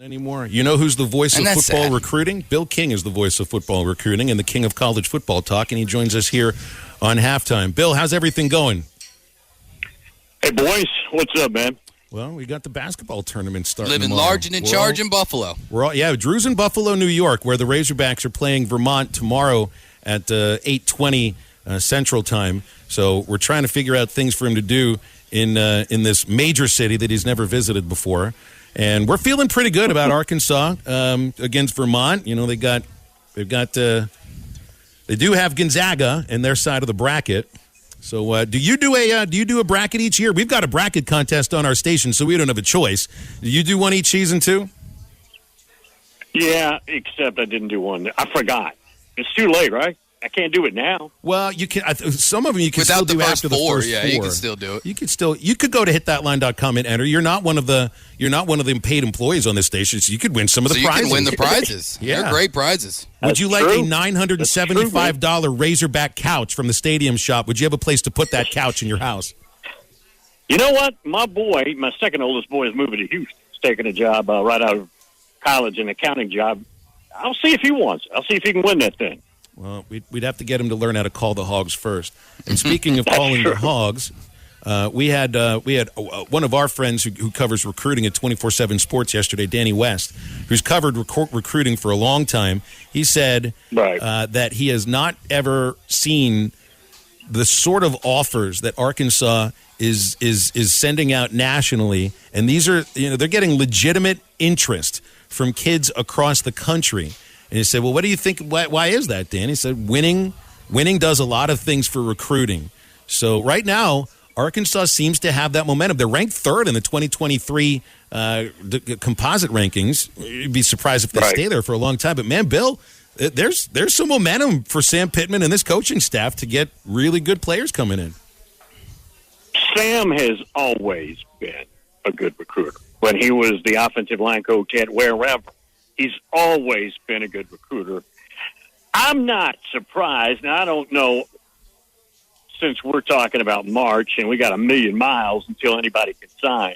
Anymore. You know who's the voice of football sad. recruiting? Bill King is the voice of football recruiting and the king of college football talk, and he joins us here on Halftime. Bill, how's everything going? Hey, boys. What's up, man? Well, we got the basketball tournament starting Living tomorrow. large and in charge in Buffalo. Drew's in Buffalo, New York, where the Razorbacks are playing Vermont tomorrow at 8:20 Central Time. So we're trying to figure out things for him to do in this major city that he's never visited before. And we're feeling pretty good about Arkansas against Vermont. You know, they do have Gonzaga in their side of the bracket. So, do you do a bracket each year? We've got a bracket contest on our station, so we don't have a choice. Do you do one each season too? Yeah, except I didn't do one. I forgot. It's too late, right? I can't do it now. Well, you can. Some of them you can Without still the do first after the four, first yeah, four. you can still do it. You could go to hitthatline.com and enter. You're not one of the paid employees on this station, so you could win some of the prizes. You can win the prizes. Yeah. They're great prizes. Would you like true. a $975 Razorback couch from the Stadium Shop? Would you have a place to put that couch in your house? You know what? My second oldest boy, is moving to Houston. He's taking a job right out of college, an accounting job. I'll see if he wants it. I'll see if he can win that thing. Well, we'd have to get him to learn how to call the Hogs first. And speaking of calling the Hogs, we had one of our friends who covers recruiting at 24/7 Sports yesterday, Danny West, who's covered recruiting for a long time. He said that he has not ever seen the sort of offers that Arkansas is sending out nationally, and these are they're getting legitimate interest from kids across the country. And he said, well, what do you think? Why is that, Dan? He said, winning does a lot of things for recruiting. So right now, Arkansas seems to have that momentum. They're ranked third in the 2023 composite rankings. You'd be surprised if they stay there for a long time. But, man, Bill, there's some momentum for Sam Pittman and this coaching staff to get really good players coming in. Sam has always been a good recruiter. When he was the offensive line coach at wherever, he's always been a good recruiter. I'm not surprised. Now, I don't know, since we're talking about March and we got 1,000,000 miles until anybody can sign.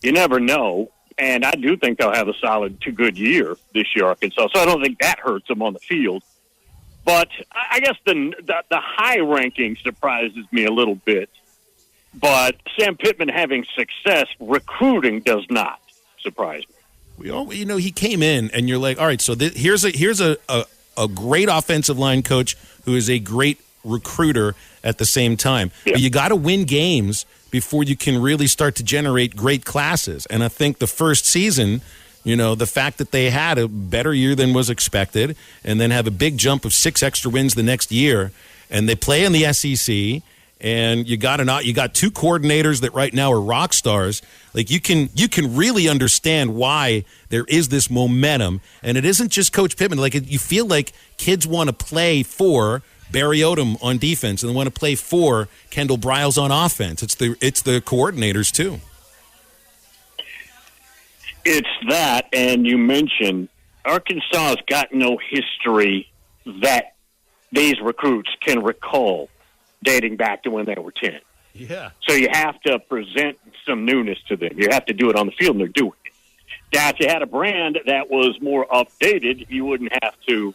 You never know. And I do think they'll have a solid to good year this year, Arkansas. So I don't think that hurts them on the field. But I guess the high ranking surprises me a little bit. But Sam Pittman having success recruiting does not surprise me. He came in, and you're like, all right, so here's a great offensive line coach who is a great recruiter at the same time. Yeah. But you got to win games before you can really start to generate great classes. And I think the first season, the fact that they had a better year than was expected, and then have a big jump of 6 extra wins the next year, and they play in the SEC. And you got 2 coordinators that right now are rock stars. Like you can really understand why there is this momentum, and it isn't just Coach Pittman. Like you feel like kids want to play for Barry Odom on defense, and they want to play for Kendall Briles on offense. It's the coordinators too. It's that, and you mentioned Arkansas's got no history that these recruits can recall, dating back to when they were 10. Yeah. So you have to present some newness to them. You have to do it on the field, and they're doing it. Now, if you had a brand that was more updated, you wouldn't have to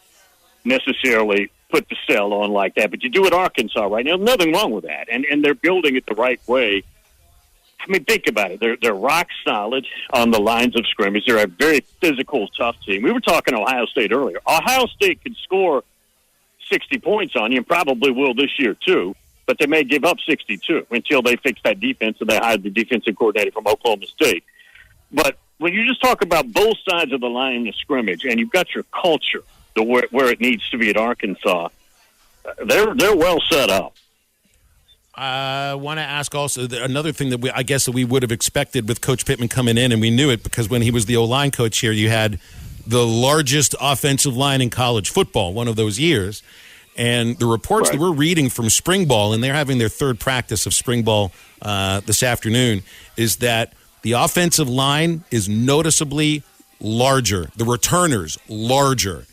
necessarily put the sell on like that. But you do it Arkansas right now. Nothing wrong with that. And they're building it the right way. I mean, think about it. They're rock solid on the lines of scrimmage. They're a very physical, tough team. We were talking Ohio State earlier. Ohio State could score 60 points on you, and probably will this year too. But they may give up 62 until they fix that defense and they hired the defensive coordinator from Oklahoma State. But when you just talk about both sides of the line of scrimmage and you've got your culture where it needs to be at Arkansas, they're well set up. I want to ask also another thing that I guess we would have expected with Coach Pittman coming in, and we knew it because when he was the O-line coach here, you had the largest offensive line in college football one of those years. And the reports that we're reading from spring ball, and they're having their third practice of spring ball this afternoon, is that the offensive line is noticeably larger. The returners larger.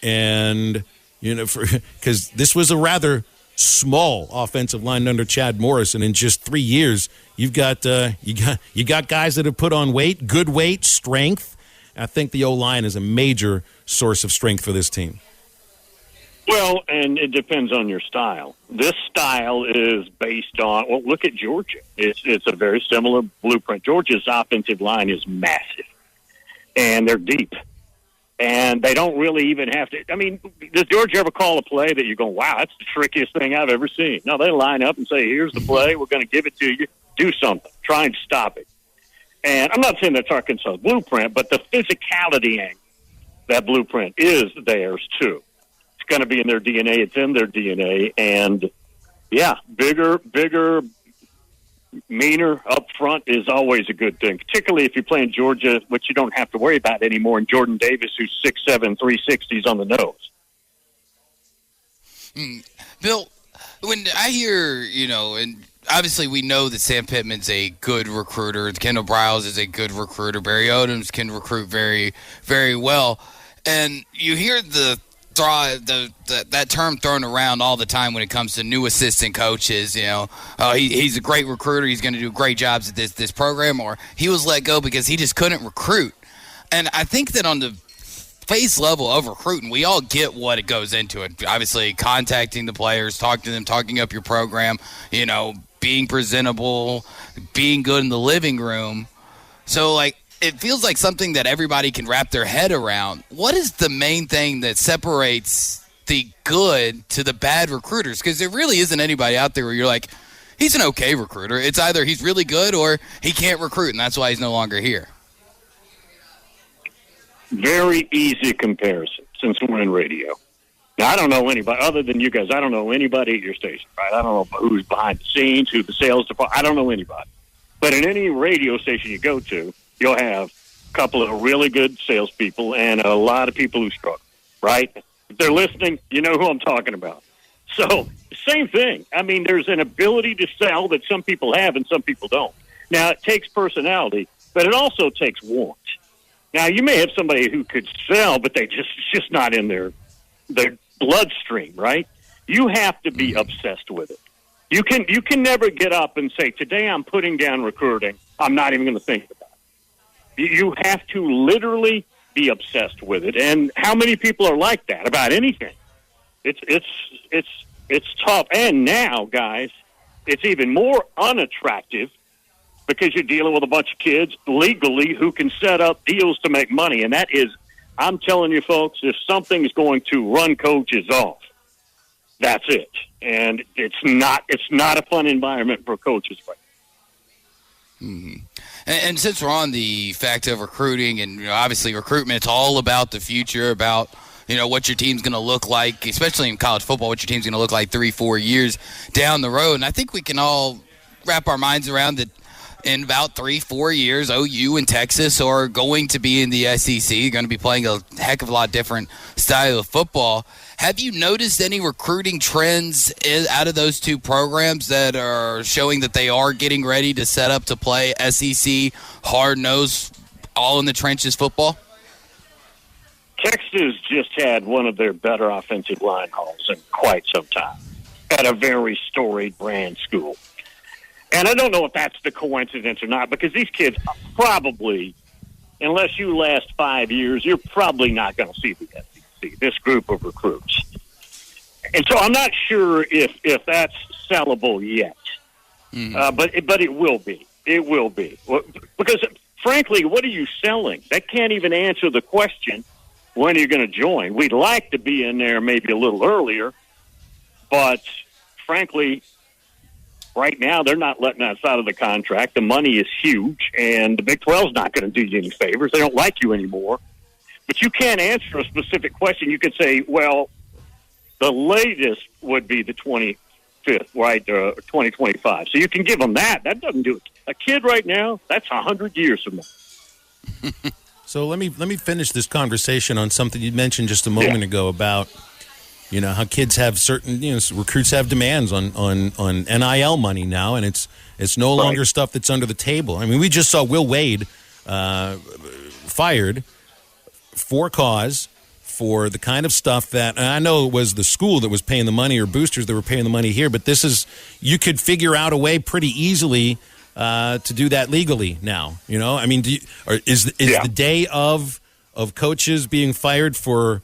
And, because this was a rather small offensive line under Chad Morris, and in just 3 years, you've got you got guys that have put on weight, good weight, strength, I think the O-line is a major source of strength for this team. Well, and it depends on your style. This style is based on, well, look at Georgia. It's a very similar blueprint. Georgia's offensive line is massive, and they're deep. And they don't really even have to, I mean, does Georgia ever call a play that you're going, wow, that's the trickiest thing I've ever seen? No, they line up and say, here's the play, we're going to give it to you, do something, try and stop it. And I'm not saying that's Arkansas' blueprint, but the physicality angle, that blueprint is theirs too. It's going to be in their DNA. It's in their DNA. And, yeah, bigger, meaner up front is always a good thing, particularly if you're playing Georgia, which you don't have to worry about anymore, and Jordan Davis, who's 6'7", 360s on the nose. Bill, when I hear, and obviously we know that Sam Pittman's a good recruiter, Kendall Briles is a good recruiter, Barry Odoms can recruit very, very well, and you hear that term thrown around all the time when it comes to new assistant coaches. He's a great recruiter. He's going to do great jobs at this program, or he was let go because he just couldn't recruit. And I think that on the face level of recruiting, we all get what it goes into it. Obviously, contacting the players, talking to them, talking up your program, being presentable, being good in the living room. So, it feels like something that everybody can wrap their head around. What is the main thing that separates the good to the bad recruiters? Because there really isn't anybody out there where you're like, he's an okay recruiter. It's either he's really good or he can't recruit, and that's why he's no longer here. Very easy comparison since we're in radio. Now, I don't know anybody, other than you guys, I don't know anybody at your station, right? I don't know who's behind the scenes, who the sales department, I don't know anybody. But in any radio station you go to, you'll have a couple of really good salespeople and a lot of people who struggle, right? If they're listening, you know who I'm talking about. So, same thing. I mean, there's an ability to sell that some people have and some people don't. Now, it takes personality, but it also takes want. Now, you may have somebody who could sell, but it's just not in their bloodstream, right? You have to be obsessed with it. You can never get up and say, today I'm putting down recruiting. I'm not even going to think about it. You have to literally be obsessed with it. And how many people are like that about anything? It's tough. And now, guys, it's even more unattractive because you're dealing with a bunch of kids legally who can set up deals to make money. And that is, I'm telling you folks, if something is going to run coaches off, that's it. And it's not a fun environment for coaches right now. Mm-hmm. And since we're on the fact of recruiting, and obviously recruitment, it's all about the future, about what your team's going to look like, especially in college football, what your team's going to look like 3-4 years down the road. And I think we can all wrap our minds around that in about 3-4 years, OU and Texas are going to be in the SEC, going to be playing a heck of a lot different style of football. Have you noticed any recruiting trends out of those two programs that are showing that they are getting ready to set up to play SEC, hard-nosed, all-in-the-trenches football? Texas just had one of their better offensive line hauls in quite some time at a very storied brand school. And I don't know if that's the coincidence or not, because these kids probably, unless you last 5 years, you're probably not going to see the SEC, this group of recruits. And so I'm not sure if that's sellable yet. But it will be. It will be. Because, frankly, what are you selling? That can't even answer the question, when are you going to join? We'd like to be in there maybe a little earlier, but, frankly, right now, they're not letting us out of the contract. The money is huge, and the Big 12's not going to do you any favors. They don't like you anymore. But you can't answer a specific question. You could say, well, the latest would be the 25th, right, 2025. So you can give them that. That doesn't do it. A kid right now, that's 100 years from now. So let me finish this conversation on something you mentioned just a moment ago about how kids have certain, recruits have demands on NIL money now, and it's no longer stuff that's under the table. I mean, we just saw Will Wade fired for cause for the kind of stuff that, and I know it was the school that was paying the money or boosters that were paying the money here, but you could figure out a way pretty easily to do that legally now. I mean, is the day of of coaches being fired for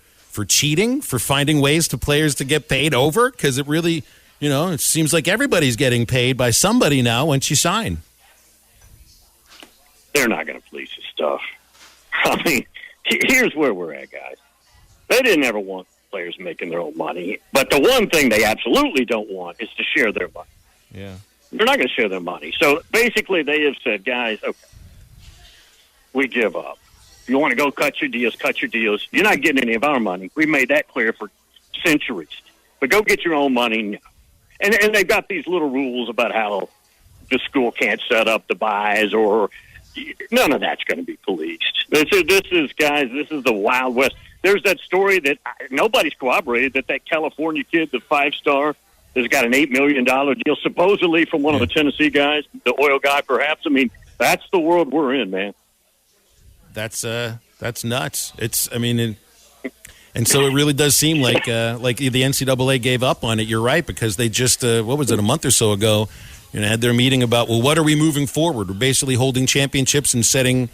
cheating, for finding ways to players to get paid over? Because it really, it seems like everybody's getting paid by somebody now once you sign. They're not going to police this stuff. I mean, here's where we're at, guys. They didn't ever want players making their own money. But the one thing they absolutely don't want is to share their money. Yeah. They're not going to share their money. So basically they have said, guys, okay, we give up. If you want to go cut your deals. You're not getting any of our money. We made that clear for centuries. But go get your own money. And they've got these little rules about how the school can't set up the buys, or none of that's going to be policed. This is, guys, this is the Wild West. There's that story that nobody's corroborated, that California kid, the 5-star, has got an $8 million deal, supposedly from one of the Tennessee guys, the oil guy perhaps. I mean, that's the world we're in, man. That's nuts. And so it really does seem like the NCAA gave up on it. You're right, because they just, what was it, a month or so ago, had their meeting about, well, what are we moving forward? We're basically holding championships and setting,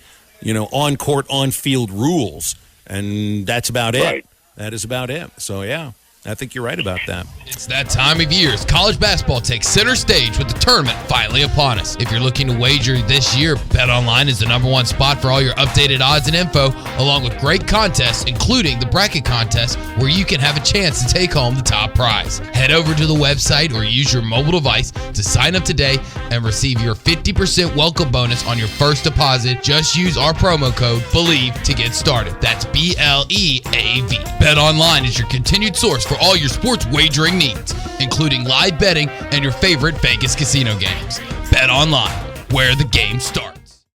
on-court, on-field rules. And that's about it. Right. That is about it. So, yeah. I think you're right about that. It's that time of year as college basketball takes center stage with the tournament finally upon us. If you're looking to wager this year, BetOnline is the #1 spot for all your updated odds and info, along with great contests, including the bracket contest, where you can have a chance to take home the top prize. Head over to the website or use your mobile device to sign up today and receive your 50% welcome bonus on your first deposit. Just use our promo code BELIEVE to get started. That's BLEAV. BetOnline is your continued source for all your sports wagering needs, including live betting and your favorite Vegas casino games. Bet online, where the game starts.